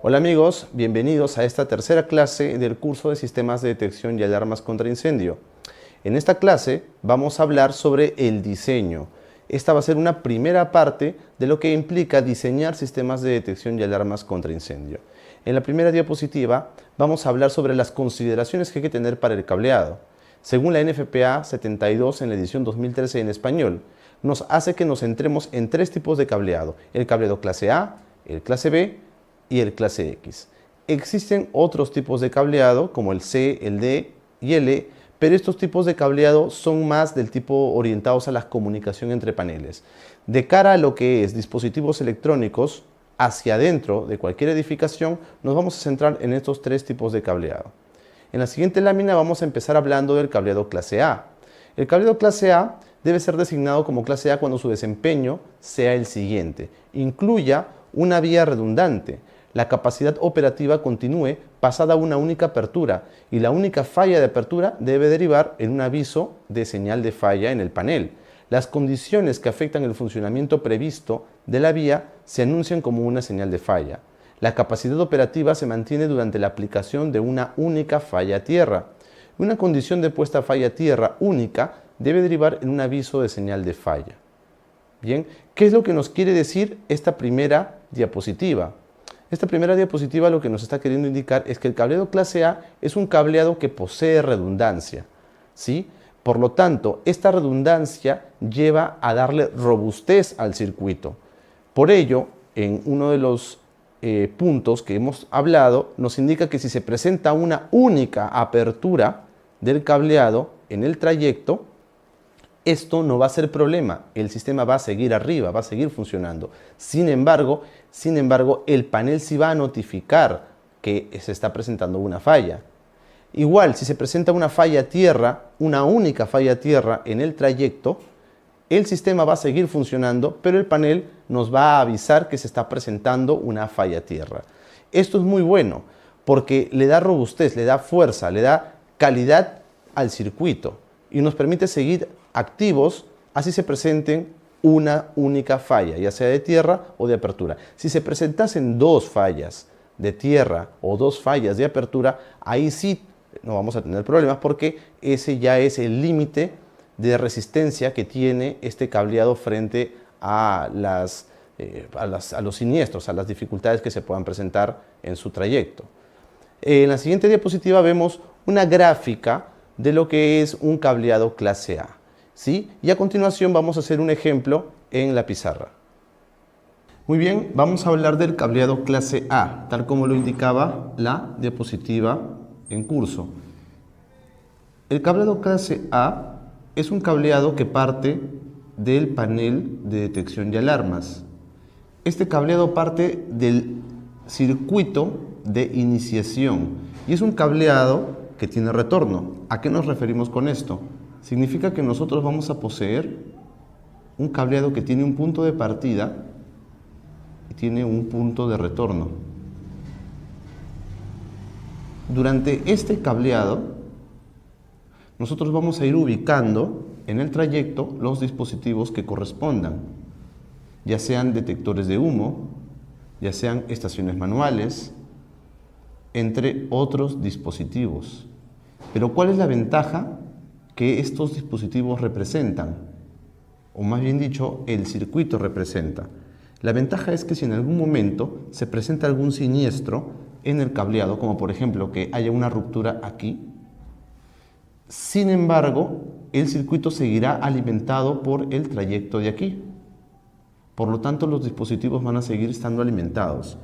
Hola amigos, bienvenidos a esta tercera clase del curso de Sistemas de Detección y Alarmas contra Incendio. En esta clase vamos a hablar sobre el diseño. Esta va a ser una primera parte de lo que implica diseñar sistemas de detección y alarmas contra incendio. En la primera diapositiva vamos a hablar sobre las consideraciones que hay que tener para el cableado. Según la NFPA 72 en la edición 2013 en español, nos hace que nos centremos en tres tipos de cableado: el cableado clase A, el clase B y el clase X. Existen otros tipos de cableado como el C, el D y el E, pero estos tipos de cableado son más del tipo orientados a la comunicación entre paneles. De cara a lo que es dispositivos electrónicos hacia adentro de cualquier edificación, nos vamos a centrar en estos tres tipos de cableado. En la siguiente lámina vamos a empezar hablando del cableado clase A. El cableado clase A debe ser designado como clase A cuando su desempeño sea el siguiente: incluya una vía redundante, la capacidad operativa continúe pasada una única apertura y la única falla de apertura debe derivar en un aviso de señal de falla en el panel. Las condiciones que afectan el funcionamiento previsto de la vía se anuncian como una señal de falla. La capacidad operativa se mantiene durante la aplicación de una única falla a tierra. Una condición de puesta a falla a tierra única debe derivar en un aviso de señal de falla. Bien, ¿qué es lo que nos quiere decir esta primera diapositiva? Esta primera diapositiva lo que nos está queriendo indicar es que el cableado clase A es un cableado que posee redundancia, ¿sí? Por lo tanto, esta redundancia lleva a darle robustez al circuito. Por ello, en uno de los puntos que hemos hablado, nos indica que si se presenta una única apertura del cableado en el trayecto, esto no va a ser problema, el sistema va a seguir arriba, va a seguir funcionando. Sin embargo, el panel sí va a notificar que se está presentando una falla. Igual, si se presenta una falla a tierra, una única falla a tierra en el trayecto, el sistema va a seguir funcionando, pero el panel nos va a avisar que se está presentando una falla a tierra. Esto es muy bueno porque le da robustez, le da fuerza, le da calidad al circuito y nos permite seguir activos así se presenten una única falla, ya sea de tierra o de apertura. Si se presentasen dos fallas de tierra o dos fallas de apertura, ahí sí no vamos a tener problemas porque ese ya es el límite de resistencia que tiene este cableado frente a los siniestros, a las dificultades que se puedan presentar en su trayecto. En la siguiente diapositiva vemos una gráfica de lo que es un cableado clase A, ¿sí? Y a continuación vamos a hacer un ejemplo en la pizarra. Muy bien, vamos a hablar del cableado clase A, tal como lo indicaba la diapositiva en curso. El cableado clase A es un cableado que parte del panel de detección y alarmas. Este cableado parte del circuito de iniciación y es un cableado que tiene retorno. ¿A qué nos referimos con esto? Significa que nosotros vamos a poseer un cableado que tiene un punto de partida y tiene un punto de retorno. Durante este cableado, nosotros vamos a ir ubicando en el trayecto los dispositivos que correspondan, ya sean detectores de humo, ya sean estaciones manuales, entre otros dispositivos. Pero ¿cuál es la ventaja que estos dispositivos representan? O más bien dicho, el circuito representa. La ventaja es que si en algún momento se presenta algún siniestro en el cableado, como por ejemplo que haya una ruptura aquí, sin embargo, el circuito seguirá alimentado por el trayecto de aquí. Por lo tanto, los dispositivos van a seguir estando alimentados.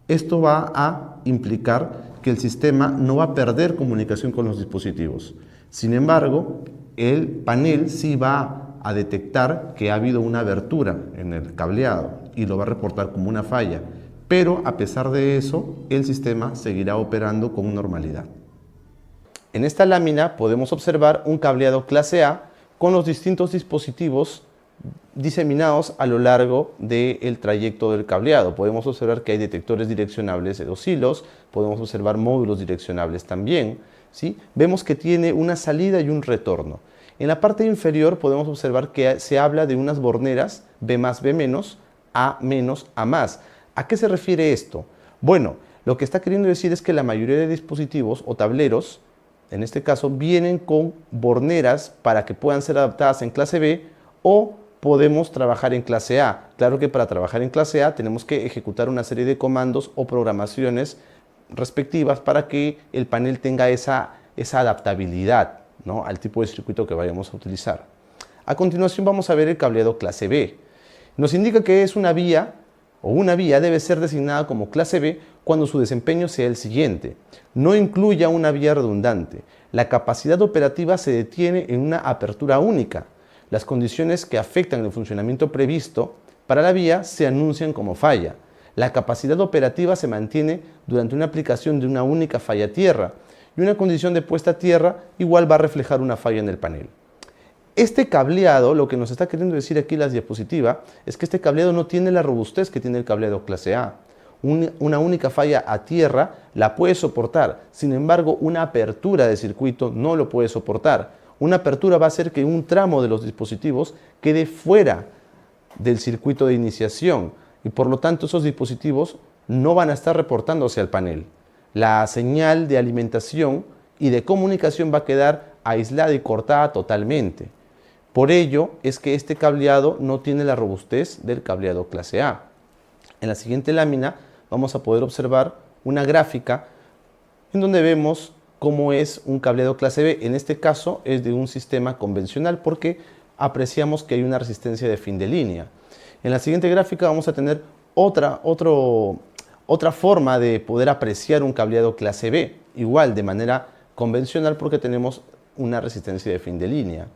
Esto va a implicar que el sistema no va a perder comunicación con los dispositivos. Sin embargo, el panel sí va a detectar que ha habido una abertura en el cableado y lo va a reportar como una falla. Pero a pesar de eso, el sistema seguirá operando con normalidad. En esta lámina podemos observar un cableado clase A con los distintos dispositivos diseminados a lo largo del trayecto del cableado. Podemos observar que hay detectores direccionables de 2 hilos, podemos observar módulos direccionables también, ¿sí? Vemos que tiene una salida y un retorno. En la parte inferior podemos observar que se habla de unas borneras B+, B-, A-, A+. ¿A qué se refiere esto? Bueno, Lo que está queriendo decir es que la mayoría de dispositivos o tableros, en este caso, vienen con borneras para que puedan ser adaptadas en clase B o podemos trabajar en clase A. Claro que para trabajar en clase A tenemos que ejecutar una serie de comandos o programaciones respectivas para que el panel tenga esa adaptabilidad, ¿no?, al tipo de circuito que vayamos a utilizar. A continuación vamos a ver el cableado clase B. Nos indica que es una vía o una vía debe ser designada como clase B cuando su desempeño sea el siguiente. No incluya una vía redundante. La capacidad operativa se detiene en una apertura única. Las condiciones que afectan el funcionamiento previsto para la vía se anuncian como falla. La capacidad operativa se mantiene durante una aplicación de una única falla tierra y una condición de puesta a tierra igual va a reflejar una falla en el panel. Este cableado, lo que nos está queriendo decir aquí la diapositiva, es que este cableado no tiene la robustez que tiene el cableado clase A. Una única falla a tierra la puede soportar, sin embargo una apertura de circuito no lo puede soportar. Una apertura va a hacer que un tramo de los dispositivos quede fuera del circuito de iniciación y por lo tanto esos dispositivos no van a estar reportándose al panel. La señal de alimentación y de comunicación va a quedar aislada y cortada totalmente. Por ello es que este cableado no tiene la robustez del cableado clase A. En la siguiente lámina vamos a poder observar una gráfica en donde vemos cómo es un cableado clase B. En este caso es de un sistema convencional porque apreciamos que hay una resistencia de fin de línea. En la siguiente gráfica vamos a tener otra forma de poder apreciar un cableado clase B, igual de manera convencional porque tenemos una resistencia de fin de línea.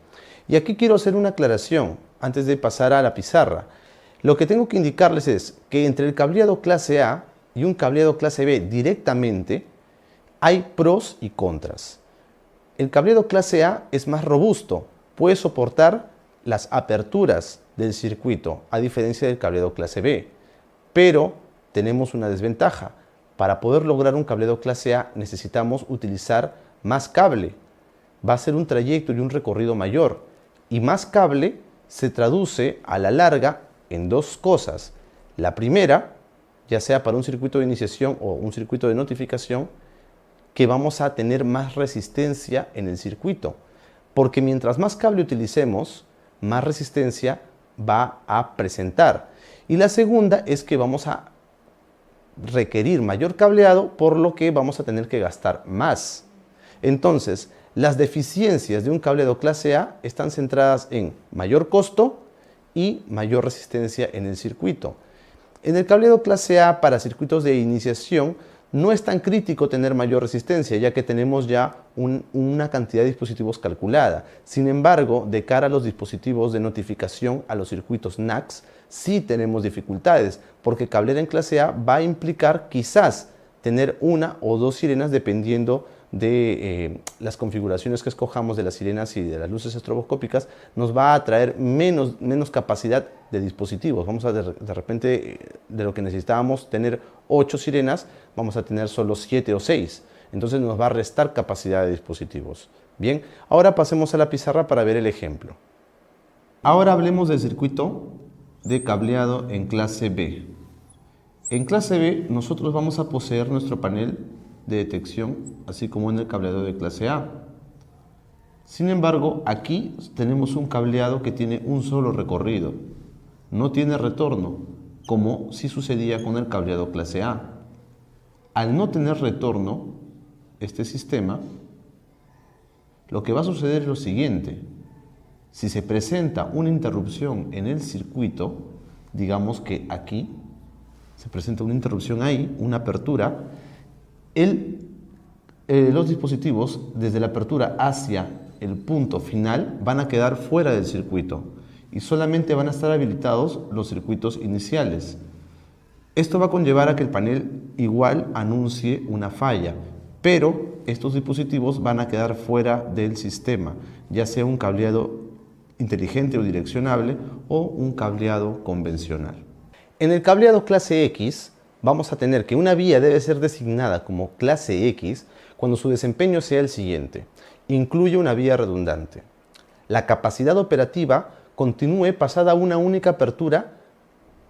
Y aquí quiero hacer una aclaración antes de pasar a la pizarra. Lo que tengo que indicarles es que entre el cableado clase A y un cableado clase B directamente hay pros y contras. El cableado clase A es más robusto, puede soportar las aperturas del circuito a diferencia del cableado clase B, pero tenemos una desventaja. Para poder lograr un cableado clase A necesitamos utilizar más cable. Va a ser un trayecto y un recorrido mayor. Y más cable se traduce a la larga en dos cosas. La primera, ya sea para un circuito de iniciación o un circuito de notificación, que vamos a tener más resistencia en el circuito. Porque mientras más cable utilicemos, más resistencia va a presentar. Y la segunda es que vamos a requerir mayor cableado, por lo que vamos a tener que gastar más. Entonces, las deficiencias de un cableado clase A están centradas en mayor costo y mayor resistencia en el circuito. En el cableado clase A para circuitos de iniciación no es tan crítico tener mayor resistencia, ya que tenemos ya una cantidad de dispositivos calculada. Sin embargo, de cara a los dispositivos de notificación, a los circuitos NACS, sí tenemos dificultades, porque cablear en clase A va a implicar quizás tener una o dos sirenas dependiendo de las configuraciones que escojamos de las sirenas y de las luces estroboscópicas. Nos va a traer menos capacidad de dispositivos. Vamos a de repente, de lo que necesitábamos tener 8 sirenas, vamos a tener solo 7 o 6. Entonces nos va a restar capacidad de dispositivos. Bien, ahora pasemos a la pizarra para ver el ejemplo. Ahora hablemos del circuito de cableado en clase B. En clase B nosotros vamos a poseer nuestro panel de detección, así como en el cableado de clase A. Sin embargo, aquí tenemos un cableado que tiene un solo recorrido, no tiene retorno, como si sucedía con el cableado clase A. Al no tener retorno, este sistema, lo que va a suceder es lo siguiente: si se presenta una interrupción en el circuito, digamos que aquí se presenta una interrupción ahí, una apertura, los dispositivos desde la apertura hacia el punto final van a quedar fuera del circuito y solamente van a estar habilitados los circuitos iniciales. Esto va a conllevar a que el panel igual anuncie una falla, pero estos dispositivos van a quedar fuera del sistema, ya sea un cableado inteligente o direccionable o un cableado convencional. En el cableado clase X vamos a tener que una vía debe ser designada como clase X cuando su desempeño sea el siguiente: incluye una vía redundante. La capacidad operativa continúe pasada una única apertura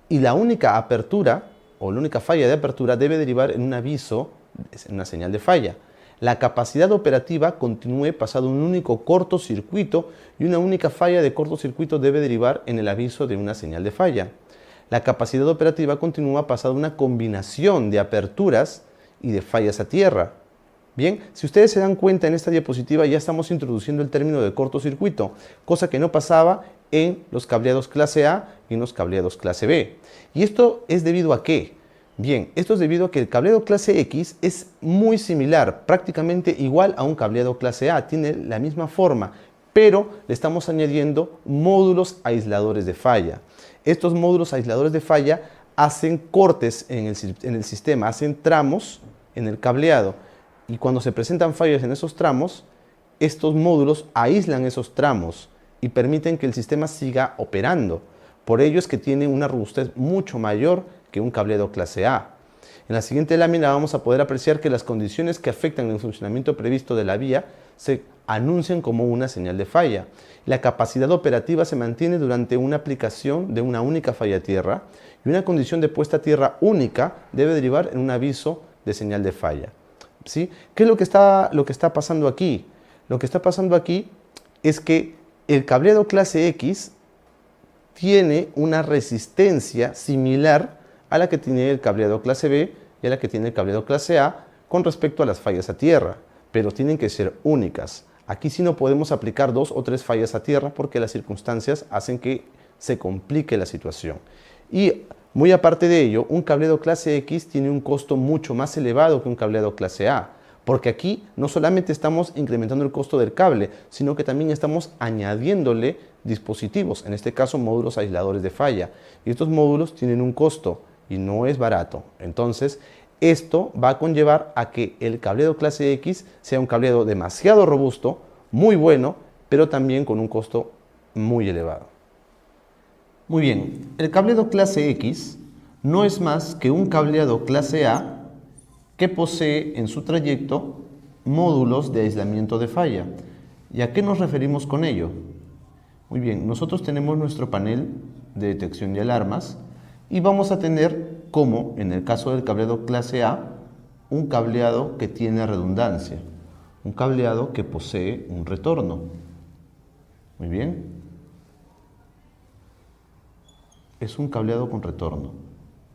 y la única apertura o la única falla de apertura debe derivar en un aviso, en una señal de falla. La capacidad operativa continúe pasado un único cortocircuito y una única falla de cortocircuito debe derivar en el aviso de una señal de falla. La capacidad operativa continúa pasado una combinación de aperturas y de fallas a tierra. Bien, si ustedes se dan cuenta en esta diapositiva ya estamos introduciendo el término de cortocircuito, cosa que no pasaba en los cableados clase A y en los cableados clase B. ¿Y esto es debido a qué? Bien, esto es debido a que el cableado clase X es muy similar, prácticamente igual a un cableado clase A, tiene la misma forma, pero le estamos añadiendo módulos aisladores de falla. Estos módulos aisladores de falla hacen cortes en el sistema, hacen tramos en el cableado, y cuando se presentan fallas en esos tramos, estos módulos aíslan esos tramos y permiten que el sistema siga operando. Por ello es que tiene una robustez mucho mayor que un cableado clase A. En la siguiente lámina vamos a poder apreciar que las condiciones que afectan el funcionamiento previsto de la vía se anuncian como una señal de falla. La capacidad operativa se mantiene durante una aplicación de una única falla a tierra y una condición de puesta a tierra única debe derivar en un aviso de señal de falla. ¿Sí? ¿Qué es lo que está pasando aquí? Lo que está pasando aquí es que el cableado clase X tiene una resistencia similar a la que tiene el cableado clase B y a la que tiene el cableado clase A con respecto a las fallas a tierra, pero tienen que ser únicas. Aquí sí no podemos aplicar 2 o 3 fallas a tierra porque las circunstancias hacen que se complique la situación. Y muy aparte de ello, un cableado clase X tiene un costo mucho más elevado que un cableado clase A, porque aquí no solamente estamos incrementando el costo del cable, sino que también estamos añadiéndole dispositivos, en este caso módulos aisladores de falla. Y estos módulos tienen un costo y no es barato. Entonces, esto va a conllevar a que el cableado clase X sea un cableado demasiado robusto, muy bueno, pero también con un costo muy elevado. Muy bien, el cableado clase X no es más que un cableado clase A que posee en su trayecto módulos de aislamiento de falla. ¿Y a qué nos referimos con ello? Muy bien, nosotros tenemos nuestro panel de detección de alarmas y vamos a tener, como en el caso del cableado clase A, un cableado que tiene redundancia, un cableado que posee un retorno. Muy bien. Es un cableado con retorno.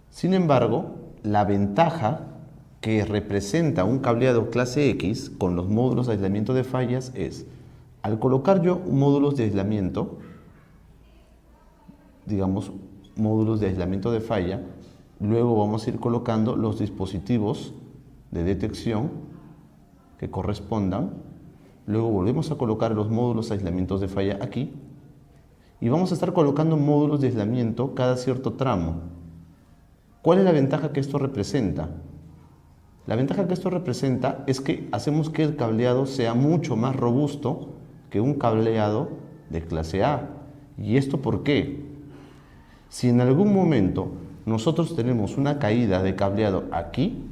Sin embargo, la ventaja que representa un cableado clase X con los módulos de aislamiento de fallas es, al colocar yo módulos de aislamiento, digamos módulos de aislamiento de falla, luego vamos a ir colocando los dispositivos de detección que correspondan, luego volvemos a colocar los módulos de aislamiento de falla aquí, y vamos a estar colocando módulos de aislamiento cada cierto tramo. ¿Cuál es la ventaja que esto representa? La ventaja que esto representa es que hacemos que el cableado sea mucho más robusto que un cableado de clase A. ¿Y esto por qué? Si en algún momento nosotros tenemos una caída de cableado aquí,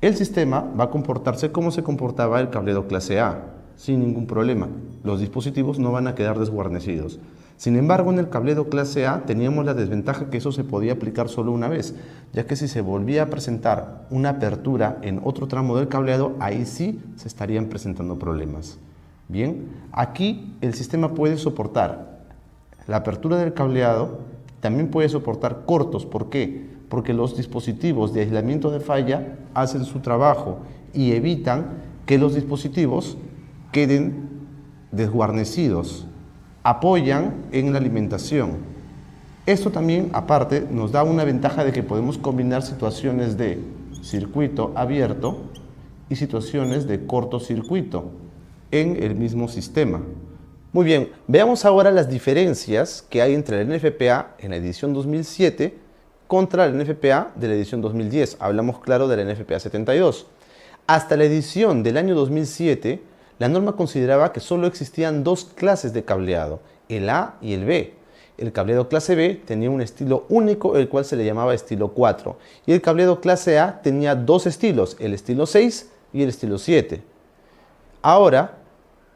el sistema va a comportarse como se comportaba el cableado clase A, sin ningún problema. Los dispositivos no van a quedar desguarnecidos. Sin embargo, en el cableado clase A teníamos la desventaja que eso se podía aplicar solo una vez, ya que si se volvía a presentar una apertura en otro tramo del cableado, ahí sí se estarían presentando problemas. Bien, aquí el sistema puede soportar la apertura del cableado, también puede soportar cortos. ¿Por qué? Porque los dispositivos de aislamiento de falla hacen su trabajo y evitan que los dispositivos queden desguarnecidos, apoyan en la alimentación. Esto también, aparte, nos da una ventaja de que podemos combinar situaciones de circuito abierto y situaciones de cortocircuito en el mismo sistema. Muy bien, veamos ahora las diferencias que hay entre el NFPA en la edición 2007 contra el NFPA de la edición 2010. Hablamos, claro, del NFPA 72. Hasta la edición del año 2007, la norma consideraba que solo existían 2 clases de cableado, el A y el B. El cableado clase B tenía un estilo único, el cual se le llamaba estilo 4. Y el cableado clase A tenía 2 estilos, el estilo 6 y el estilo 7. Ahora,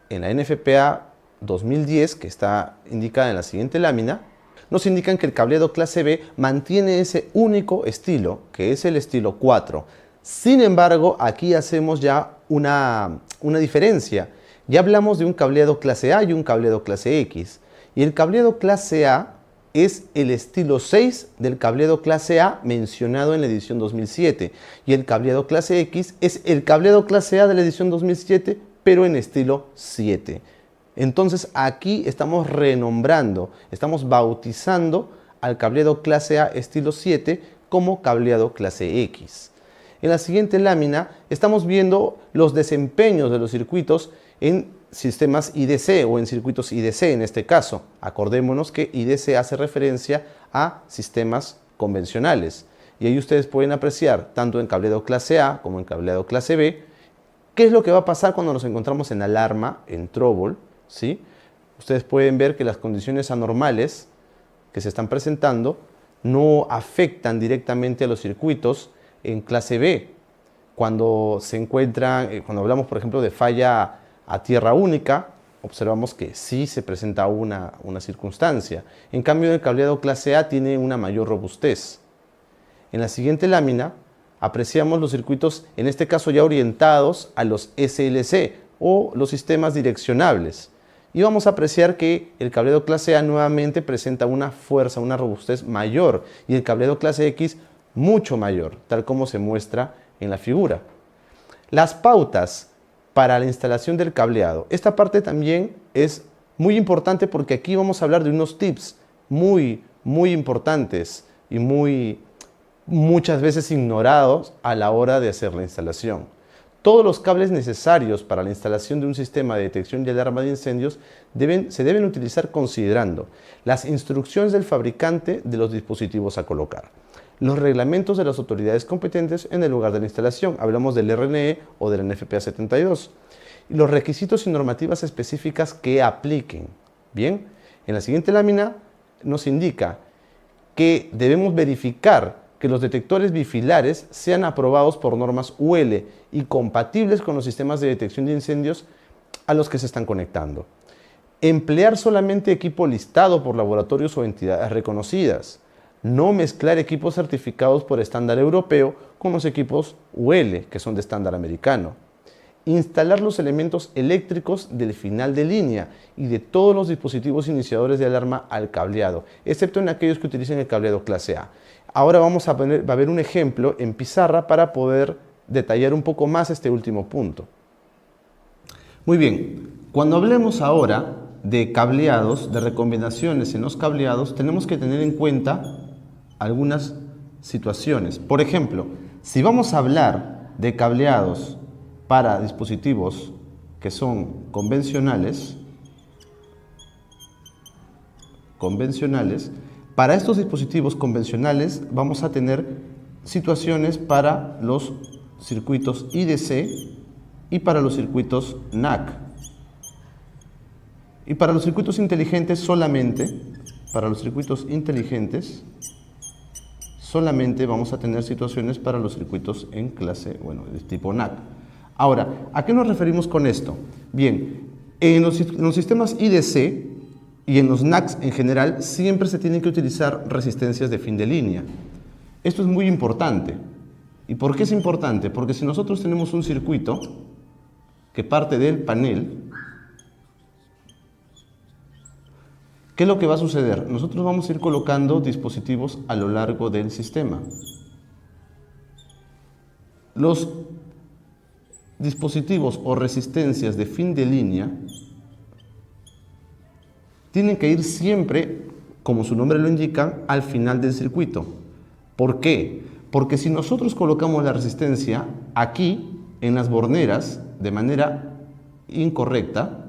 en la NFPA 2010, que está indicada en la siguiente lámina, nos indican que el cableado clase B mantiene ese único estilo, que es el estilo 4. Sin embargo, aquí hacemos ya una diferencia. Ya hablamos de un cableado clase A y un cableado clase X. Y el cableado clase A es el estilo 6 del cableado clase A mencionado en la edición 2007. Y el cableado clase X es el cableado clase A de la edición 2007, pero en estilo 7. Entonces aquí estamos renombrando, estamos bautizando al cableado clase A estilo 7 como cableado clase X. En la siguiente lámina estamos viendo los desempeños de los circuitos en sistemas IDC o en circuitos IDC en este caso. Acordémonos que IDC hace referencia a sistemas convencionales. Y ahí ustedes pueden apreciar, tanto en cableado clase A como en cableado clase B, qué es lo que va a pasar cuando nos encontramos en alarma, en trouble, ¿sí? Ustedes pueden ver que las condiciones anormales que se están presentando no afectan directamente a los circuitos en clase B. Cuando se encuentran, cuando hablamos por ejemplo de falla a tierra única, observamos que sí se presenta una circunstancia. En cambio, el cableado clase A tiene una mayor robustez. En la siguiente lámina apreciamos los circuitos, en este caso ya orientados a los SLC o los sistemas direccionables. Y vamos a apreciar que el cableado clase A nuevamente presenta una fuerza, una robustez mayor y el cableado clase X mucho mayor, tal como se muestra en la figura. Las pautas para la instalación del cableado. Esta parte también es muy importante porque aquí vamos a hablar de unos tips muy importantes y muchas veces ignorados a la hora de hacer la instalación. Todos los cables necesarios para la instalación de un sistema de detección y alarma de incendios se deben utilizar considerando las instrucciones del fabricante de los dispositivos a colocar, los reglamentos de las autoridades competentes en el lugar de la instalación, hablamos del RNE o del NFPA 72, y los requisitos y normativas específicas que apliquen. Bien, en la siguiente lámina nos indica que debemos verificar que los detectores bifilares sean aprobados por normas UL y compatibles con los sistemas de detección de incendios a los que se están conectando. Emplear solamente equipo listado por laboratorios o entidades reconocidas. No mezclar equipos certificados por estándar europeo con los equipos UL, que son de estándar americano. Instalar los elementos eléctricos del final de línea y de todos los dispositivos iniciadores de alarma al cableado, excepto en aquellos que utilicen el cableado clase A. Ahora va a ver un ejemplo en pizarra para poder detallar un poco más este último punto. Muy bien, cuando hablemos ahora de cableados, de recombinaciones en los cableados, tenemos que tener en cuenta algunas situaciones. Por ejemplo, si vamos a hablar de cableados para dispositivos que son convencionales, para estos dispositivos convencionales vamos a tener situaciones para los circuitos IDC y para los circuitos NAC. Y para los circuitos inteligentes solamente, solamente vamos a tener situaciones para los circuitos en clase, de tipo NAC. Ahora, ¿a qué nos referimos con esto? Bien, en los sistemas IDC y en los NACs en general siempre se tienen que utilizar resistencias de fin de línea. Esto es muy importante. ¿Y por qué es importante? Porque si nosotros tenemos un circuito que parte del panel, ¿qué es lo que va a suceder? Nosotros vamos a ir colocando dispositivos a lo largo del sistema. Los dispositivos o resistencias de fin de línea tienen que ir siempre, como su nombre lo indica, al final del circuito. ¿Por qué? Porque si nosotros colocamos la resistencia aquí, en las borneras, de manera incorrecta,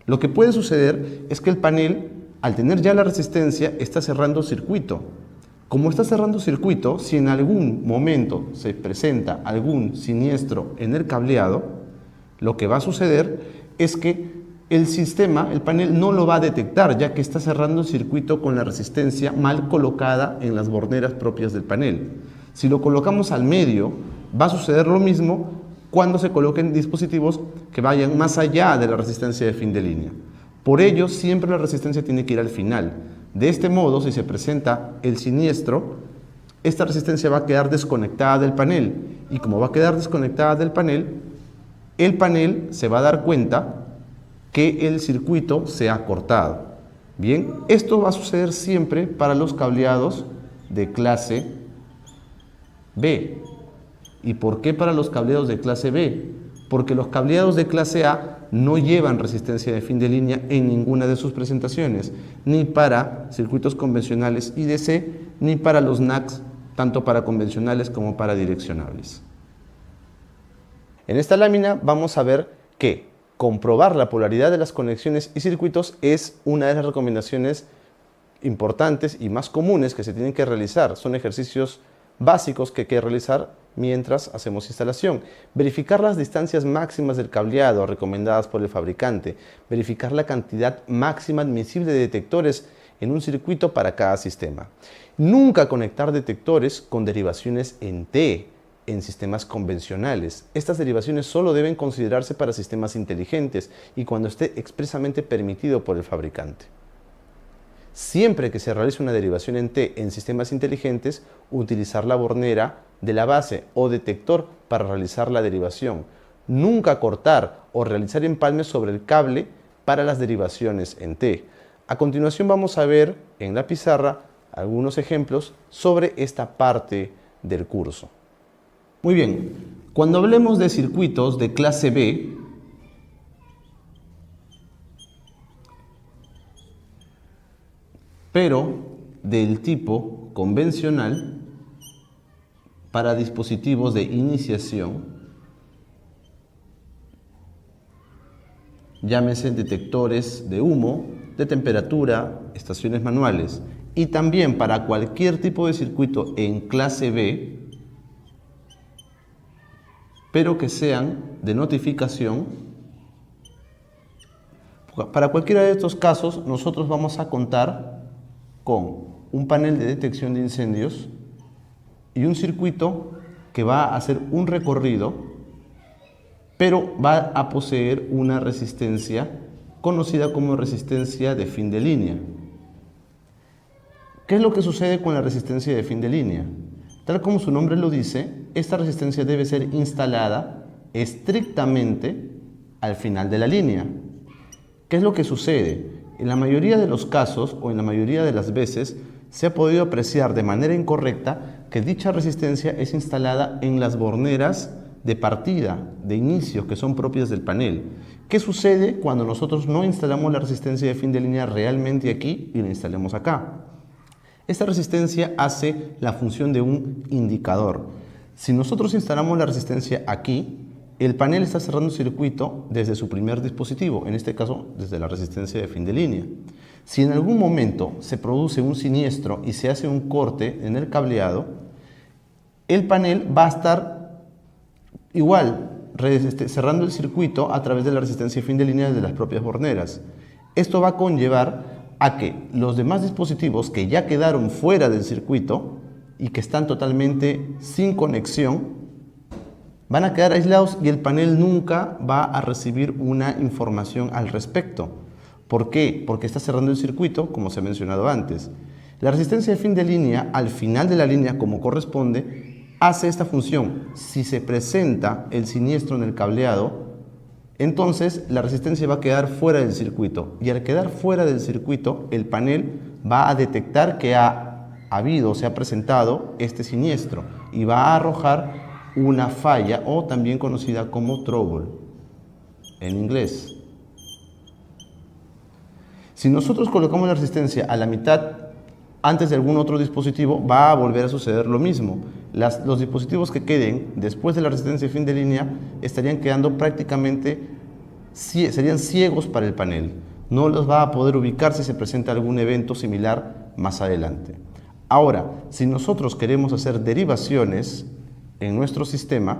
lo que puede suceder es que el panel, al tener ya la resistencia, está cerrando circuito. Como está cerrando circuito, si en algún momento se presenta algún siniestro en el cableado, lo que va a suceder es que el sistema, el panel, no lo va a detectar, ya que está cerrando el circuito con la resistencia mal colocada en las borneras propias del panel. Si lo colocamos al medio, va a suceder lo mismo cuando se coloquen dispositivos que vayan más allá de la resistencia de fin de línea. Por ello, siempre la resistencia tiene que ir al final. De este modo, si se presenta el siniestro, esta resistencia va a quedar desconectada del panel. Y como va a quedar desconectada del panel, el panel se va a dar cuenta que el circuito se ha cortado. Bien, esto va a suceder siempre para los cableados de clase B. ¿Y por qué para los cableados de clase B? Porque los cableados de clase A no llevan resistencia de fin de línea en ninguna de sus presentaciones, ni para circuitos convencionales IDC, ni para los NACs, tanto para convencionales como para direccionables. En esta lámina vamos a ver que comprobar la polaridad de las conexiones y circuitos es una de las recomendaciones importantes y más comunes que se tienen que realizar. Son ejercicios básicos que hay que realizar mientras hacemos instalación. Verificar las distancias máximas del cableado recomendadas por el fabricante. Verificar la cantidad máxima admisible de detectores en un circuito para cada sistema. Nunca conectar detectores con derivaciones en T en sistemas convencionales. Estas derivaciones solo deben considerarse para sistemas inteligentes y cuando esté expresamente permitido por el fabricante. Siempre que se realice una derivación en T en sistemas inteligentes, utilizar la bornera de la base o detector para realizar la derivación. Nunca cortar o realizar empalmes sobre el cable para las derivaciones en T. A continuación vamos a ver en la pizarra algunos ejemplos sobre esta parte del curso. Muy bien, cuando hablemos de circuitos de clase B, pero del tipo convencional para dispositivos de iniciación, llámese detectores de humo, de temperatura, estaciones manuales, y también para cualquier tipo de circuito en clase B, pero que sean de notificación. Para cualquiera de estos casos, nosotros vamos a contar con un panel de detección de incendios y un circuito que va a hacer un recorrido, pero va a poseer una resistencia conocida como resistencia de fin de línea. ¿Qué es lo que sucede con la resistencia de fin de línea? Tal como su nombre lo dice, esta resistencia debe ser instalada estrictamente al final de la línea. ¿Qué es lo que sucede? En la mayoría de los casos o en la mayoría de las veces se ha podido apreciar de manera incorrecta que dicha resistencia es instalada en las borneras de partida, de inicio, que son propias del panel. ¿Qué sucede cuando nosotros no instalamos la resistencia de fin de línea realmente aquí y la instalemos acá? Esta resistencia hace la función de un indicador. Si nosotros instalamos la resistencia aquí, el panel está cerrando el circuito desde su primer dispositivo, en este caso desde la resistencia de fin de línea. Si en algún momento se produce un siniestro y se hace un corte en el cableado, el panel va a estar igual cerrando el circuito a través de la resistencia de fin de línea de las propias borneras. Esto va a conllevar a que los demás dispositivos que ya quedaron fuera del circuito y que están totalmente sin conexión van a quedar aislados y el panel nunca va a recibir una información al respecto. ¿Por qué? Porque está cerrando el circuito, como se ha mencionado antes. La resistencia de fin de línea, al final de la línea, como corresponde, hace esta función. Si se presenta el siniestro en el cableado, entonces la resistencia va a quedar fuera del circuito. Y al quedar fuera del circuito, el panel va a detectar que se ha presentado este siniestro y va a arrojar una falla, o también conocida como trouble en inglés. Si nosotros colocamos la resistencia a la mitad antes de algún otro dispositivo, va a volver a suceder lo mismo. Los dispositivos que queden después de la resistencia de fin de línea estarían quedando prácticamente, serían ciegos para el panel. No los va a poder ubicar si se presenta algún evento similar más adelante. Ahora, si nosotros queremos hacer derivaciones en nuestro sistema,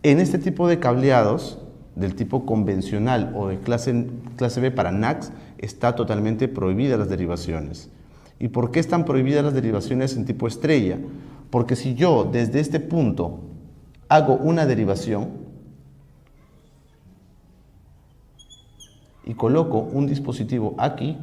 en este tipo de cableados del tipo convencional o de clase B para NACs, está totalmente prohibidas las derivaciones. ¿Y por qué están prohibidas las derivaciones en tipo estrella? Porque si yo desde este punto hago una derivación y coloco un dispositivo aquí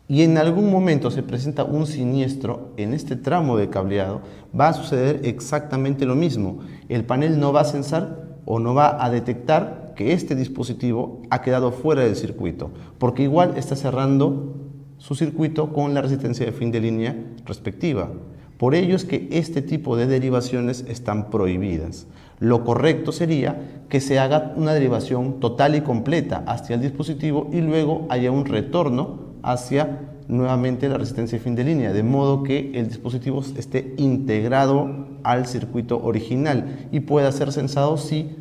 y en algún momento se presenta un siniestro en este tramo de cableado, va a suceder exactamente lo mismo. El panel no va a censar o no va a detectar que este dispositivo ha quedado fuera del circuito, porque igual está cerrando su circuito con la resistencia de fin de línea respectiva. Por ello es que este tipo de derivaciones están prohibidas. Lo correcto sería que se haga una derivación total y completa hacia el dispositivo y luego haya un retorno hacia nuevamente la resistencia de fin de línea, de modo que el dispositivo esté integrado al circuito original y pueda ser censado si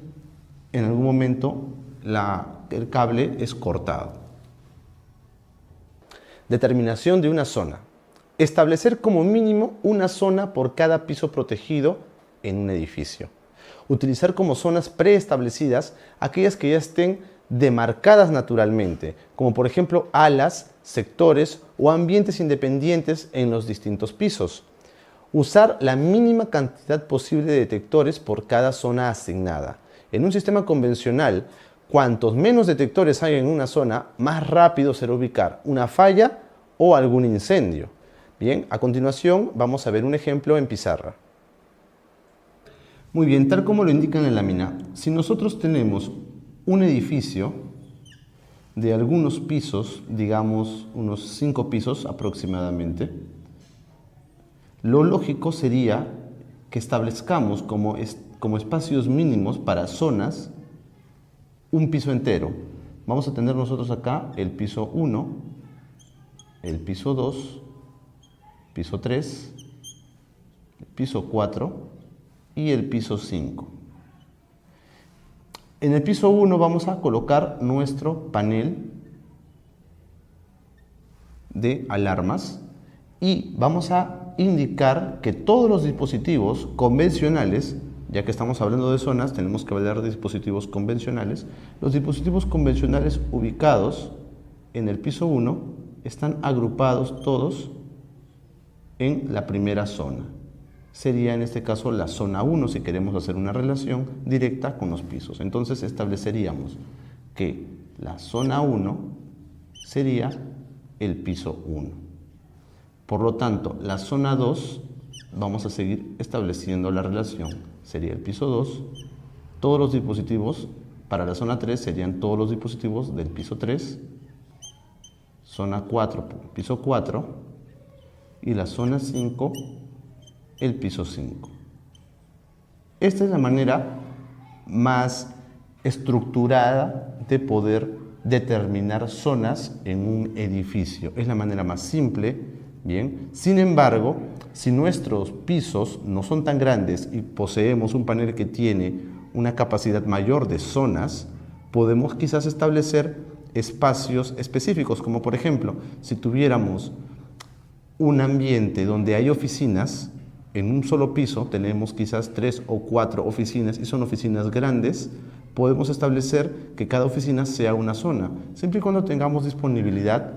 en algún momento el cable es cortado. Determinación de una zona. Establecer como mínimo una zona por cada piso protegido en un edificio. Utilizar como zonas preestablecidas aquellas que ya estén demarcadas naturalmente, como por ejemplo alas, sectores o ambientes independientes en los distintos pisos. Usar la mínima cantidad posible de detectores por cada zona asignada. En un sistema convencional, cuantos menos detectores hay en una zona, más rápido será ubicar una falla o algún incendio. Bien, a continuación vamos a ver un ejemplo en pizarra. Muy bien, tal como lo indica en la lámina, si nosotros tenemos un edificio de algunos pisos, digamos unos 5 pisos aproximadamente, lo lógico sería que establezcamos como espacios mínimos para zonas un piso entero. Vamos a tener nosotros acá el piso 1, el piso 2, piso 3, el piso 4 y el piso 5. En el piso 1 vamos a colocar nuestro panel de alarmas y vamos a indicar que todos los dispositivos convencionales, ya que estamos hablando de zonas, tenemos que hablar de dispositivos convencionales. Los dispositivos convencionales ubicados en el piso 1 están agrupados todos en la primera zona. Sería en este caso la zona 1 si queremos hacer una relación directa con los pisos. Entonces estableceríamos que la zona 1 sería el piso 1. Por lo tanto, la zona 2 vamos a seguir estableciendo la relación. Sería el piso 2. Todos los dispositivos para la zona 3 serían todos los dispositivos del piso 3. Zona 4, piso 4. Y la zona 5, el piso 5. Esta es la manera más estructurada de poder determinar zonas en un edificio. Es la manera más simple, ¿bien? Sin embargo, si nuestros pisos no son tan grandes y poseemos un panel que tiene una capacidad mayor de zonas, podemos quizás establecer espacios específicos, como por ejemplo, si tuviéramos un ambiente donde hay oficinas, en un solo piso tenemos quizás 3 o 4 oficinas y son oficinas grandes, podemos establecer que cada oficina sea una zona, siempre y cuando tengamos disponibilidad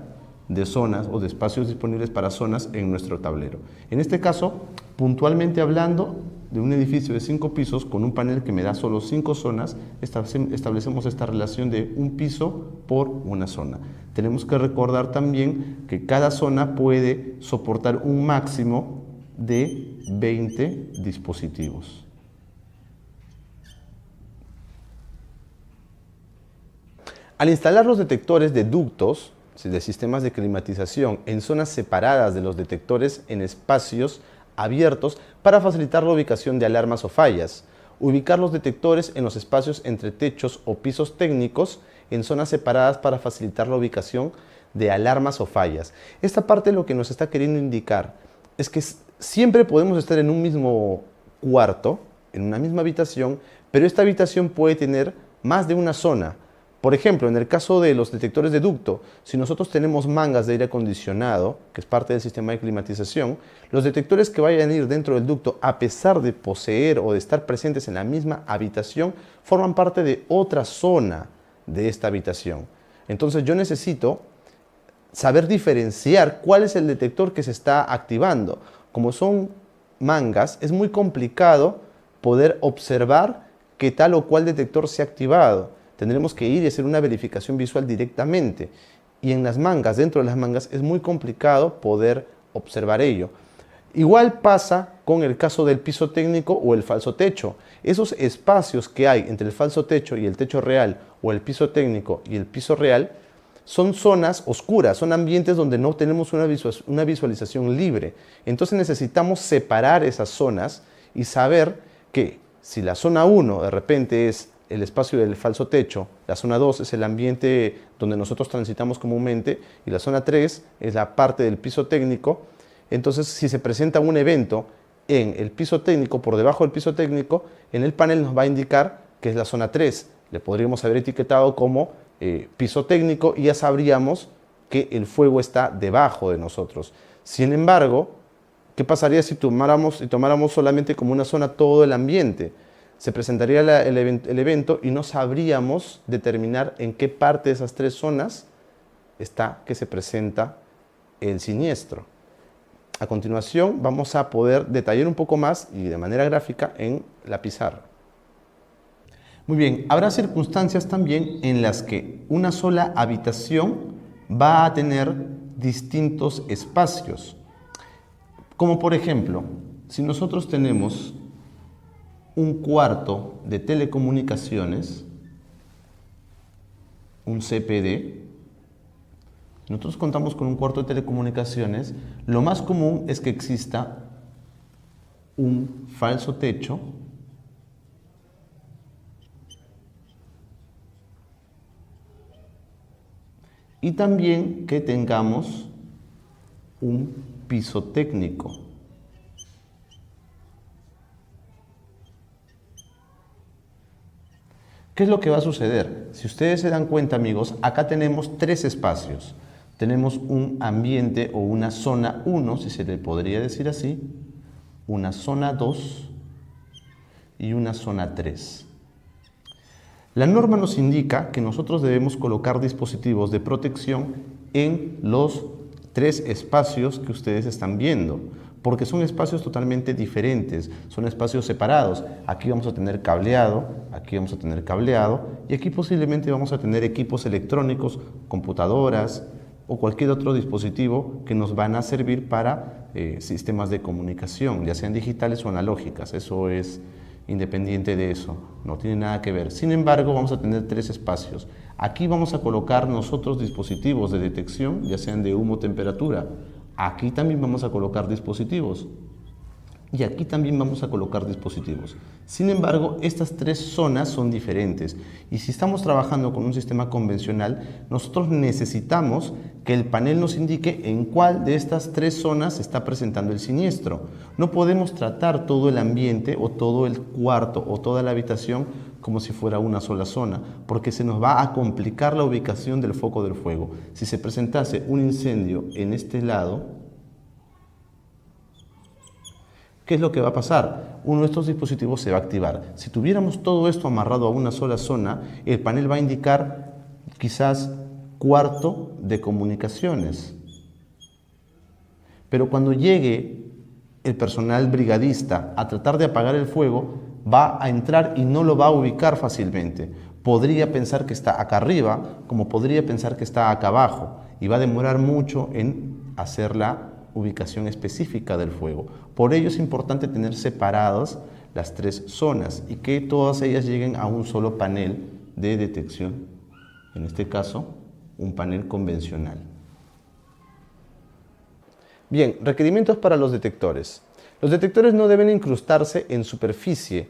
de zonas o de espacios disponibles para zonas en nuestro tablero. En este caso, puntualmente hablando de un edificio de 5 pisos con un panel que me da solo 5 zonas, establecemos esta relación de un piso por una zona. Tenemos que recordar también que cada zona puede soportar un máximo de 20 dispositivos. Al instalar los detectores de ductos de sistemas de climatización en zonas separadas de los detectores en espacios abiertos para facilitar la ubicación de alarmas o fallas, ubicar los detectores en los espacios entre techos o pisos técnicos en zonas separadas para facilitar la ubicación de alarmas o fallas. Esta parte lo que nos está queriendo indicar es que siempre podemos estar en un mismo cuarto, en una misma habitación, pero esta habitación puede tener más de una zona. Por ejemplo, en el caso de los detectores de ducto, si nosotros tenemos mangas de aire acondicionado, que es parte del sistema de climatización, los detectores que vayan a ir dentro del ducto, a pesar de poseer o de estar presentes en la misma habitación, forman parte de otra zona de esta habitación. Entonces yo necesito saber diferenciar cuál es el detector que se está activando. Como son mangas, es muy complicado poder observar que tal o cual detector se ha activado. tendremos que ir y hacer una verificación visual directamente. Y en las mangas, dentro de las mangas, es muy complicado poder observar ello. Igual pasa con el caso del piso técnico o el falso techo. Esos espacios que hay entre el falso techo y el techo real, o el piso técnico y el piso real, son zonas oscuras, son ambientes donde no tenemos una visualización libre. Entonces necesitamos separar esas zonas y saber que si la zona 1 de repente es el espacio del falso techo, la zona 2 es el ambiente donde nosotros transitamos comúnmente y la zona 3 es la parte del piso técnico, entonces si se presenta un evento en el piso técnico, por debajo del piso técnico, en el panel nos va a indicar que es la zona 3. Le podríamos haber etiquetado como piso técnico y ya sabríamos que el fuego está debajo de nosotros. Sin embargo, ¿qué pasaría si tomáramos solamente como una zona todo el ambiente? Se presentaría el evento y no sabríamos determinar en qué parte de esas tres zonas está que se presenta el siniestro. A continuación vamos a poder detallar un poco más y de manera gráfica en la pizarra. Muy bien, habrá circunstancias también en las que una sola habitación va a tener distintos espacios. Como por ejemplo, si nosotros tenemos un cuarto de telecomunicaciones, un CPD, nosotros contamos con un cuarto de telecomunicaciones, lo más común es que exista un falso techo y también que tengamos un piso técnico. ¿Qué es lo que va a suceder? Si ustedes se dan cuenta, amigos, acá tenemos tres espacios. Tenemos un ambiente o una zona 1, si se le podría decir así, una zona 2 y una zona 3. La norma nos indica que nosotros debemos colocar dispositivos de protección en los tres espacios que ustedes están viendo, porque son espacios totalmente diferentes, son espacios separados. Aquí vamos a tener cableado, aquí vamos a tener cableado y aquí posiblemente vamos a tener equipos electrónicos, computadoras o cualquier otro dispositivo que nos van a servir para sistemas de comunicación, ya sean digitales o analógicas. Eso es independiente de eso, no tiene nada que ver. Sin embargo, vamos a tener tres espacios. Aquí vamos a colocar nosotros dispositivos de detección, ya sean de humo o temperatura. Aquí también vamos a colocar dispositivos. Y aquí también vamos a colocar dispositivos. Sin embargo, estas tres zonas son diferentes. Y si estamos trabajando con un sistema convencional, nosotros necesitamos que el panel nos indique en cuál de estas tres zonas se está presentando el siniestro. No podemos tratar todo el ambiente o todo el cuarto o toda la habitación como si fuera una sola zona, porque se nos va a complicar la ubicación del foco del fuego. Si se presentase un incendio en este lado, ¿qué es lo que va a pasar? Uno de estos dispositivos se va a activar. Si tuviéramos todo esto amarrado a una sola zona, el panel va a indicar quizás cuarto de comunicaciones. Pero cuando llegue el personal brigadista a tratar de apagar el fuego, va a entrar y no lo va a ubicar fácilmente. Podría pensar que está acá arriba, como podría pensar que está acá abajo, y va a demorar mucho en hacer la ubicación específica del fuego. Por ello es importante tener separadas las tres zonas y que todas ellas lleguen a un solo panel de detección, en este caso un panel convencional. Bien, requerimientos para los detectores. Los detectores no deben incrustarse en superficie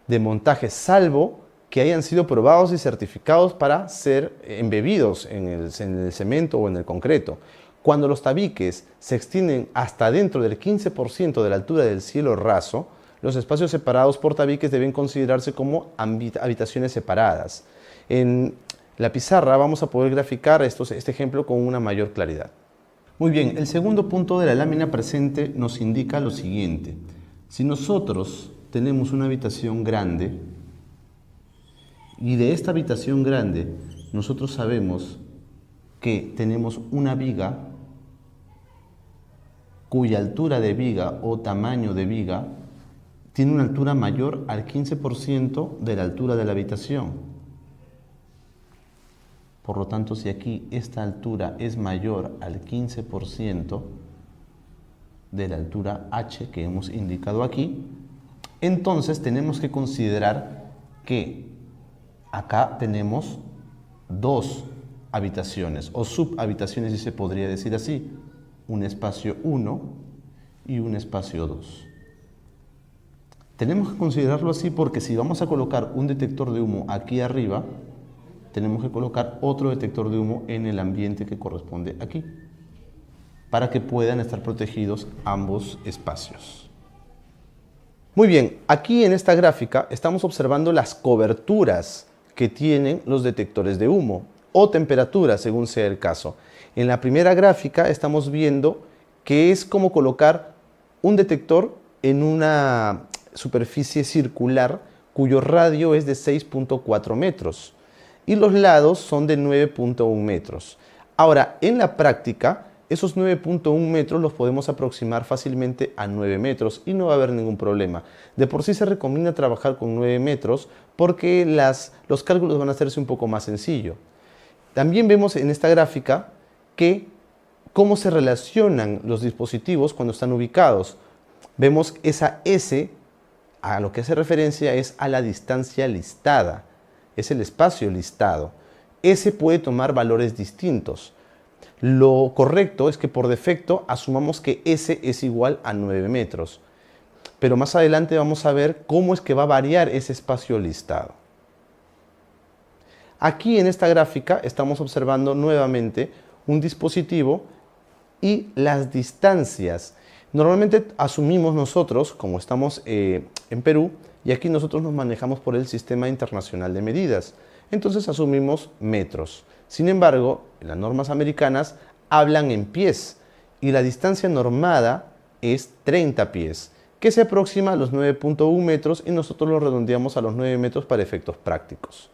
de montaje salvo que hayan sido probados y certificados para ser embebidos en el cemento o en el concreto. Cuando los tabiques se extienden hasta dentro del 15% de la altura del cielo raso, los espacios separados por tabiques deben considerarse como habitaciones separadas. En la pizarra vamos a poder graficar este ejemplo con una mayor claridad. Muy bien, el segundo punto de la lámina presente nos indica lo siguiente. Si nosotros tenemos una habitación grande y de esta habitación grande nosotros sabemos que tenemos una viga cuya altura de viga o tamaño de viga tiene una altura mayor al 15% de la altura de la habitación. Por lo tanto, si aquí esta altura es mayor al 15% de la altura h que hemos indicado aquí, entonces tenemos que considerar que acá tenemos dos habitaciones o subhabitaciones, si se podría decir así, un espacio 1 y un espacio 2. Tenemos que considerarlo así porque si vamos a colocar un detector de humo aquí arriba, tenemos que colocar otro detector de humo en el ambiente que corresponde aquí, para que puedan estar protegidos ambos espacios. Muy bien, aquí en esta gráfica estamos observando las coberturas que tienen los detectores de humo o temperatura, según sea el caso. En la primera gráfica estamos viendo que es como colocar un detector en una superficie circular cuyo radio es de 6.4 metros y los lados son de 9.1 metros. Ahora, en la práctica, esos 9.1 metros los podemos aproximar fácilmente a 9 metros y no va a haber ningún problema. De por sí se recomienda trabajar con 9 metros porque los cálculos van a hacerse un poco más sencillo. También vemos en esta gráfica que cómo se relacionan los dispositivos cuando están ubicados. Vemos esa S, a lo que hace referencia es a la distancia listada, es el espacio listado. S puede tomar valores distintos. Lo correcto es que por defecto asumamos que S es igual a 9 metros. Pero más adelante vamos a ver cómo es que va a variar ese espacio listado. Aquí en esta gráfica estamos observando nuevamente un dispositivo y las distancias. Normalmente asumimos nosotros, como estamos en Perú, y aquí nosotros nos manejamos por el Sistema Internacional de Medidas, entonces asumimos metros. Sin embargo, las normas americanas hablan en pies y la distancia normada es 30 pies, que se aproxima a los 9.1 metros y nosotros lo redondeamos a los 9 metros para efectos prácticos.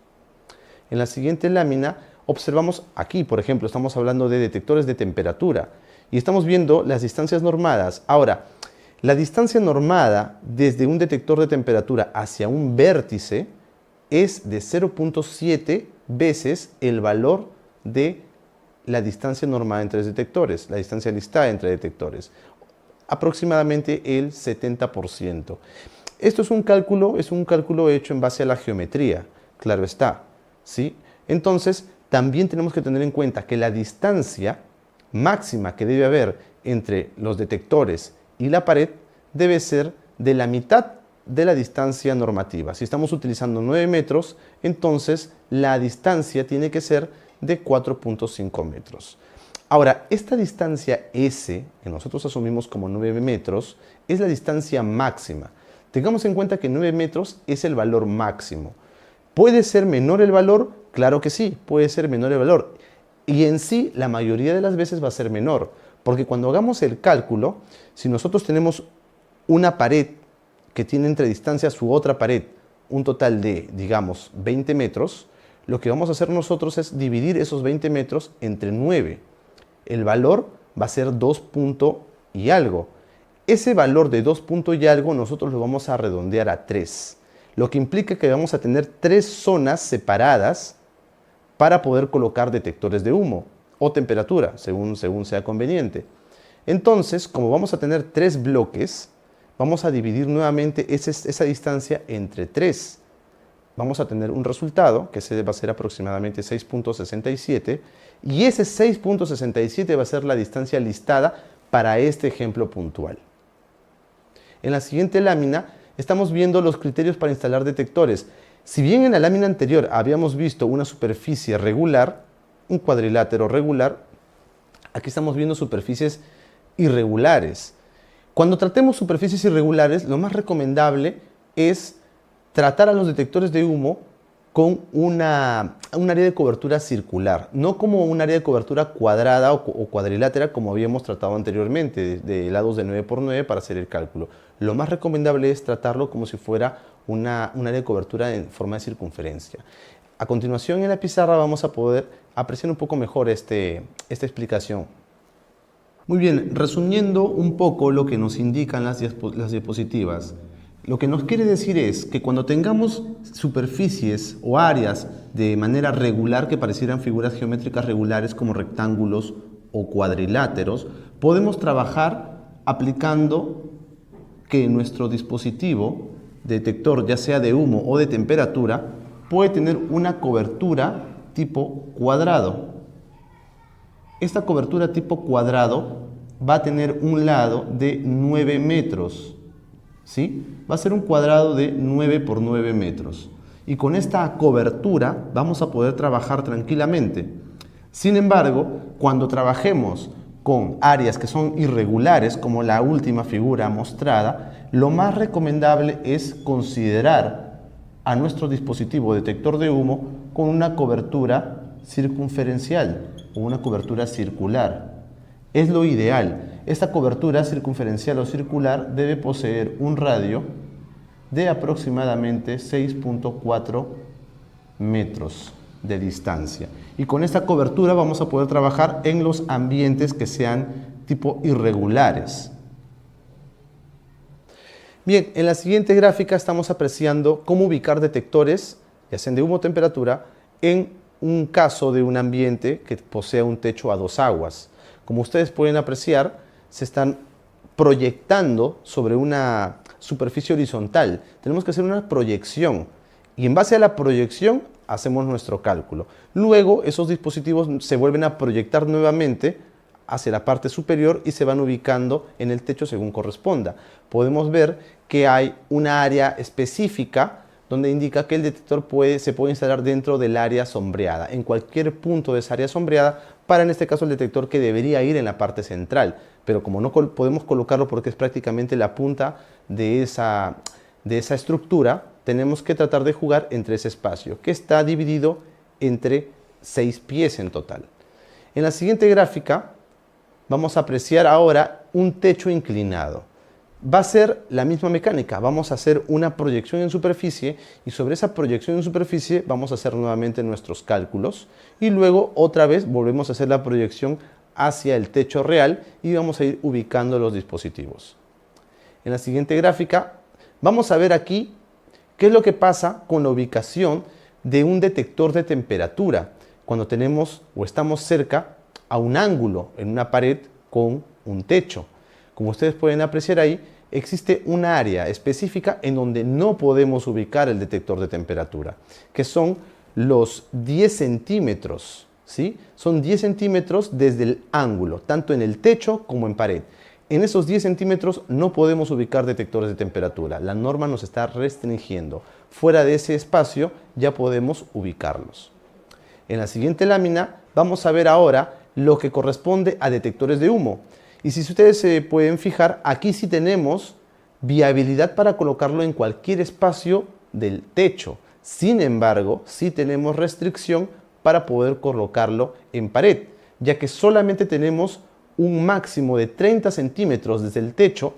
En la siguiente lámina observamos aquí, por ejemplo, estamos hablando de detectores de temperatura y estamos viendo las distancias normadas. Ahora, la distancia normada desde un detector de temperatura hacia un vértice es de 0.7 veces el valor de la distancia normada entre detectores, la distancia listada entre detectores, aproximadamente el 70%. Esto es un cálculo hecho en base a la geometría, claro está, ¿sí? Entonces, también tenemos que tener en cuenta que la distancia máxima que debe haber entre los detectores y la pared debe ser de la mitad de la distancia normativa. Si estamos utilizando 9 metros, entonces la distancia tiene que ser de 4.5 metros. Ahora, esta distancia S, que nosotros asumimos como 9 metros, es la distancia máxima. Tengamos en cuenta que 9 metros es el valor máximo. ¿Puede ser menor el valor? Claro que sí, puede ser menor el valor. Y en sí, la mayoría de las veces va a ser menor, porque cuando hagamos el cálculo, si nosotros tenemos una pared que tiene entre distancia a su otra pared un total de, digamos, 20 metros, lo que vamos a hacer nosotros es dividir esos 20 metros entre 9. El valor va a ser 2 punto y algo. Ese valor de 2 punto y algo nosotros lo vamos a redondear a 3, lo que implica que vamos a tener 3 zonas separadas para poder colocar detectores de humo o temperatura, según sea conveniente. Entonces, como vamos a tener 3 bloques, vamos a dividir nuevamente esa distancia entre 3. Vamos a tener un resultado que va a ser aproximadamente 6.67 y ese 6.67 va a ser la distancia listada para este ejemplo puntual. En la siguiente lámina estamos viendo los criterios para instalar detectores. Si bien en la lámina anterior habíamos visto una superficie regular, un cuadrilátero regular, aquí estamos viendo superficies irregulares. Cuando tratemos superficies irregulares, lo más recomendable es tratar a los detectores de humo con un área de cobertura circular, no como un área de cobertura cuadrada o cuadrilátera como habíamos tratado anteriormente, de lados de 9 por 9 para hacer el cálculo. Lo más recomendable es tratarlo como si fuera un área de cobertura en forma de circunferencia. A continuación en la pizarra vamos a poder apreciar un poco mejor esta explicación. Muy bien, resumiendo un poco lo que nos indican las diapositivas. Lo que nos quiere decir es que cuando tengamos superficies o áreas de manera regular que parecieran figuras geométricas regulares como rectángulos o cuadriláteros, podemos trabajar aplicando que nuestro dispositivo detector, ya sea de humo o de temperatura, puede tener una cobertura tipo cuadrado. Esta cobertura tipo cuadrado va a tener un lado de 9 metros. ¿Sí? Va a ser un cuadrado de 9 por 9 metros. Y con esta cobertura vamos a poder trabajar tranquilamente. Sin embargo, cuando trabajemos con áreas que son irregulares, como la última figura mostrada, lo más recomendable es considerar a nuestro dispositivo detector de humo con una cobertura circunferencial o una cobertura circular. Es lo ideal. Esta cobertura circunferencial o circular debe poseer un radio de aproximadamente 6.4 metros de distancia. Y con esta cobertura vamos a poder trabajar en los ambientes que sean tipo irregulares. Bien, en la siguiente gráfica estamos apreciando cómo ubicar detectores, ya sean de humo o temperatura, en un caso de un ambiente que posea un techo a dos aguas. Como ustedes pueden apreciar, se están proyectando sobre una superficie horizontal. Tenemos que hacer una proyección y en base a la proyección hacemos nuestro cálculo. Luego esos dispositivos se vuelven a proyectar nuevamente hacia la parte superior y se van ubicando en el techo según corresponda. Podemos ver que hay una área específica donde indica que el detector se puede instalar dentro del área sombreada, en cualquier punto de esa área sombreada, para en este caso el detector que debería ir en la parte central, pero como no podemos colocarlo porque es prácticamente la punta de esa estructura, tenemos que tratar de jugar entre ese espacio, que está dividido entre 6 pies en total. En la siguiente gráfica vamos a apreciar ahora un techo inclinado. Va a ser la misma mecánica, vamos a hacer una proyección en superficie y sobre esa proyección en superficie vamos a hacer nuevamente nuestros cálculos y luego otra vez volvemos a hacer la proyección hacia el techo real y vamos a ir ubicando los dispositivos. En la siguiente gráfica vamos a ver aquí qué es lo que pasa con la ubicación de un detector de temperatura cuando tenemos o estamos cerca a un ángulo en una pared con un techo. Como ustedes pueden apreciar ahí, existe un área específica en donde no podemos ubicar el detector de temperatura, que son los 10 centímetros, ¿sí? Son 10 centímetros desde el ángulo, tanto en el techo como en pared. En esos 10 centímetros no podemos ubicar detectores de temperatura. La norma nos está restringiendo. Fuera de ese espacio ya podemos ubicarlos. En la siguiente lámina vamos a ver ahora lo que corresponde a detectores de humo. Y si ustedes se pueden fijar, aquí sí tenemos viabilidad para colocarlo en cualquier espacio del techo. Sin embargo, sí tenemos restricción para poder colocarlo en pared, ya que solamente tenemos un máximo de 30 centímetros desde el techo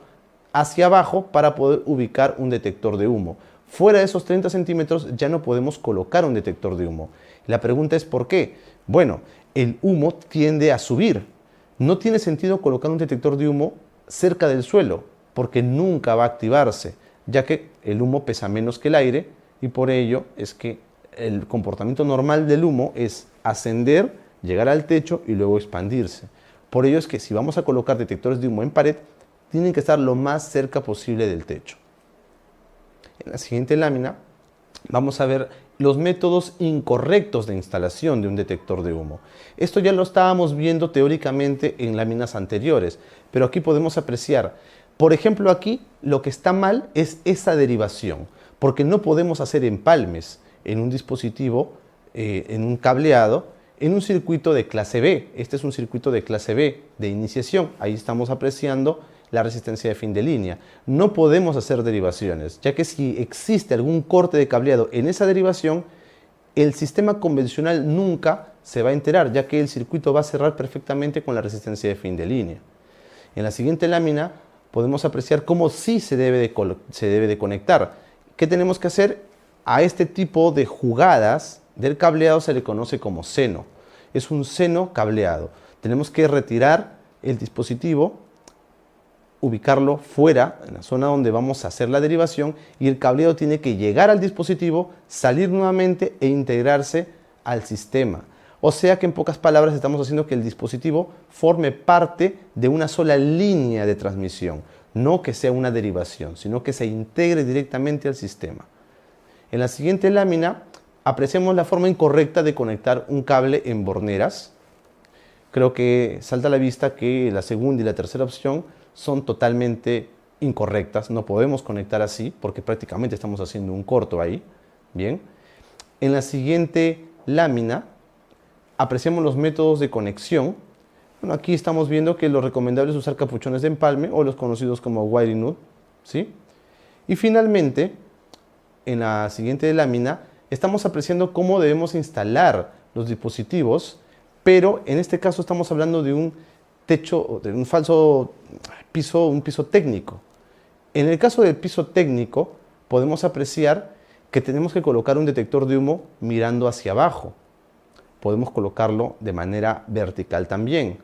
hacia abajo para poder ubicar un detector de humo. Fuera de esos 30 centímetros ya no podemos colocar un detector de humo. La pregunta es ¿por qué? Bueno, el humo tiende a subir. No tiene sentido colocar un detector de humo cerca del suelo porque nunca va a activarse, ya que el humo pesa menos que el aire y por ello es que el comportamiento normal del humo es ascender, llegar al techo y luego expandirse. Por ello es que si vamos a colocar detectores de humo en pared, tienen que estar lo más cerca posible del techo. En la siguiente lámina vamos a ver los métodos incorrectos de instalación de un detector de humo. Esto ya lo estábamos viendo teóricamente en láminas anteriores, pero aquí podemos apreciar, por ejemplo aquí, lo que está mal es esa derivación, porque no podemos hacer empalmes en un dispositivo, en un cableado, en un circuito de clase B. Este es un circuito de clase B de iniciación, ahí estamos apreciando la resistencia de fin de línea. No podemos hacer derivaciones, ya que si existe algún corte de cableado en esa derivación, el sistema convencional nunca se va a enterar, ya que el circuito va a cerrar perfectamente con la resistencia de fin de línea. En la siguiente lámina podemos apreciar cómo sí se debe de conectar. ¿Qué tenemos que hacer? A este tipo de jugadas del cableado se le conoce como seno. Es un seno cableado. Tenemos que retirar el dispositivo ubicarlo fuera, en la zona donde vamos a hacer la derivación, y el cableado tiene que llegar al dispositivo, salir nuevamente e integrarse al sistema. O sea que en pocas palabras estamos haciendo que el dispositivo forme parte de una sola línea de transmisión, no que sea una derivación, sino que se integre directamente al sistema. En la siguiente lámina apreciamos la forma incorrecta de conectar un cable en borneras. Creo que salta a la vista que la segunda y la tercera opción son totalmente incorrectas. No podemos conectar así porque prácticamente estamos haciendo un corto ahí. Bien. En la siguiente lámina apreciamos los métodos de conexión. Bueno, aquí estamos viendo que lo recomendable es usar capuchones de empalme o los conocidos como wiring nut, ¿sí? Y finalmente, en la siguiente lámina, estamos apreciando cómo debemos instalar los dispositivos, pero en este caso estamos hablando de un techo, de un falso piso, un piso técnico. En el caso del piso técnico, podemos apreciar que tenemos que colocar un detector de humo mirando hacia abajo. Podemos colocarlo de manera vertical también.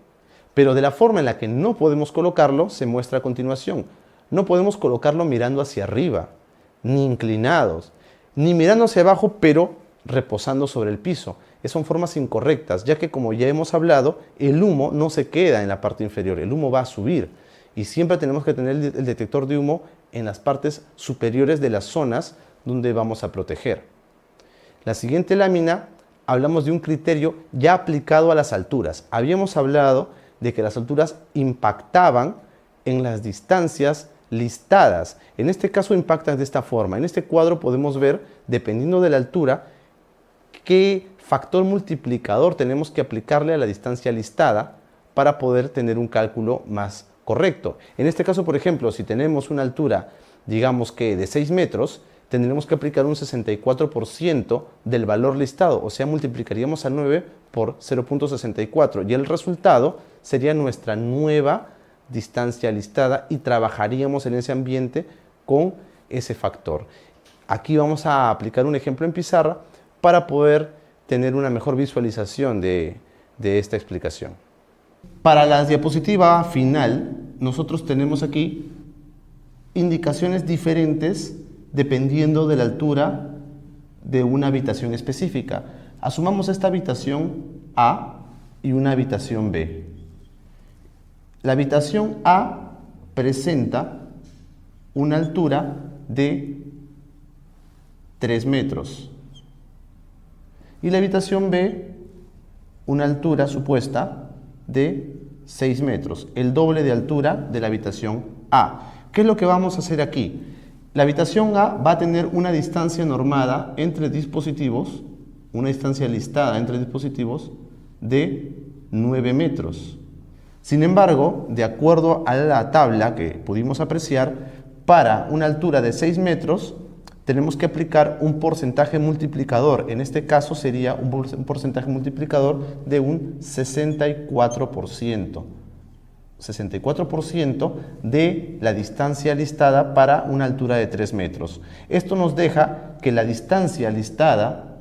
Pero de la forma en la que no podemos colocarlo, se muestra a continuación. No podemos colocarlo mirando hacia arriba, ni inclinados, ni mirando hacia abajo, pero reposando sobre el piso. Son formas incorrectas, ya que como ya hemos hablado, el humo no se queda en la parte inferior, el humo va a subir. Y siempre tenemos que tener el detector de humo en las partes superiores de las zonas donde vamos a proteger. La siguiente lámina hablamos de un criterio ya aplicado a las alturas. Habíamos hablado de que las alturas impactaban en las distancias listadas. En este caso impactan de esta forma. En este cuadro podemos ver, dependiendo de la altura, qué factor multiplicador tenemos que aplicarle a la distancia listada para poder tener un cálculo más correcto. En este caso, por ejemplo, si tenemos una altura, digamos que de 6 metros, tendremos que aplicar un 64% del valor listado, o sea, multiplicaríamos a 9 por 0.64 y el resultado sería nuestra nueva distancia listada y trabajaríamos en ese ambiente con ese factor. Aquí vamos a aplicar un ejemplo en pizarra para poder tener una mejor visualización de esta explicación. Para la diapositiva final, nosotros tenemos aquí indicaciones diferentes dependiendo de la altura de una habitación específica. Asumamos esta habitación A y una habitación B. La habitación A presenta una altura de 3 metros y la habitación B una altura supuesta de 6 metros, el doble de altura de la habitación A. ¿Qué es lo que vamos a hacer aquí? La habitación A va a tener una distancia normada entre dispositivos, una distancia listada entre dispositivos de 9 metros. Sin embargo, de acuerdo a la tabla que pudimos apreciar, para una altura de 6 metros tenemos que aplicar un porcentaje multiplicador. En este caso sería un porcentaje multiplicador de un 64%. 64% de la distancia listada para una altura de 3 metros. Esto nos deja que la distancia listada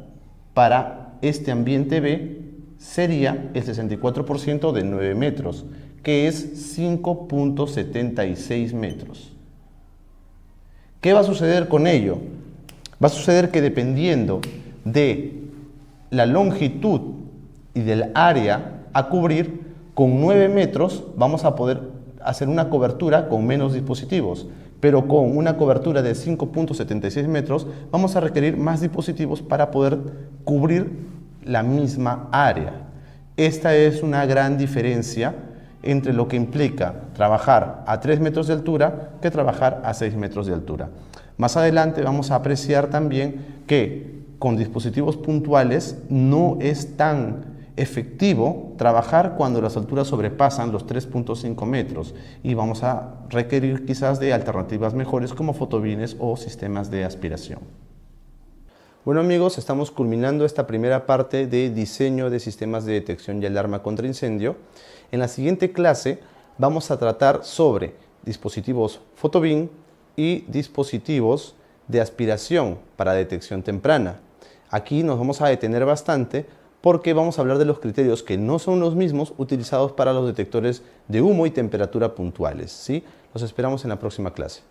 para este ambiente B sería el 64% de 9 metros, que es 5.76 metros. ¿Qué va a suceder con ello? Va a suceder que dependiendo de la longitud y del área a cubrir, con 9 metros vamos a poder hacer una cobertura con menos dispositivos, pero con una cobertura de 5.76 metros vamos a requerir más dispositivos para poder cubrir la misma área. Esta es una gran diferencia entre lo que implica trabajar a 3 metros de altura que trabajar a 6 metros de altura. Más adelante vamos a apreciar también que con dispositivos puntuales no es tan efectivo trabajar cuando las alturas sobrepasan los 3.5 metros y vamos a requerir quizás de alternativas mejores como fotobines o sistemas de aspiración. Bueno amigos, estamos culminando esta primera parte de diseño de sistemas de detección y alarma contra incendio. En la siguiente clase vamos a tratar sobre dispositivos fotobin y dispositivos de aspiración para detección temprana. Aquí nos vamos a detener bastante porque vamos a hablar de los criterios que no son los mismos utilizados para los detectores de humo y temperatura puntuales, ¿sí? Los esperamos en la próxima clase.